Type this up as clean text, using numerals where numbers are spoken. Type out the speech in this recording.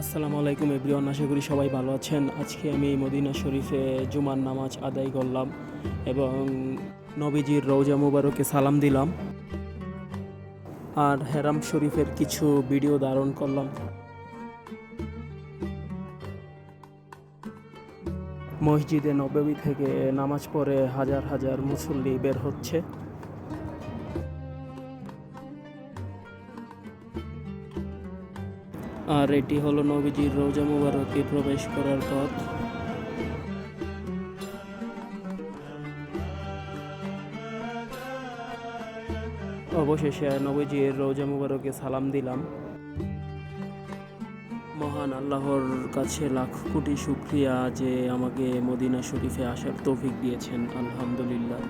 আসসালামু আলাইকুম এভরিওয়ান, আশা করি সবাই ভালো আছেন। আজকে আমি মদিনা শরীফে জুমার নামাজ আদায় করলাম এবং নবীজির রওজা মুবারকে সালাম দিলাম আর হেরাম শরীফের কিছু ভিডিও ধারণ করলাম। মসজিদে নববী থেকে নামাজ পড়ে হাজার হাজার মুসল্লি বের হচ্ছে। আর এটি হলো নবীজির রওজা মুবারকে প্রবেশ করার পথ। অবশেষে নবীজির রওজা মুবারকে সালাম দিলাম। মহান আল্লাহর কাছে লাখ কোটি শুকরিয়া যে আমাকে মদিনা শরীফে আসার তৌফিক দিয়েছেন। আলহামদুলিল্লাহ।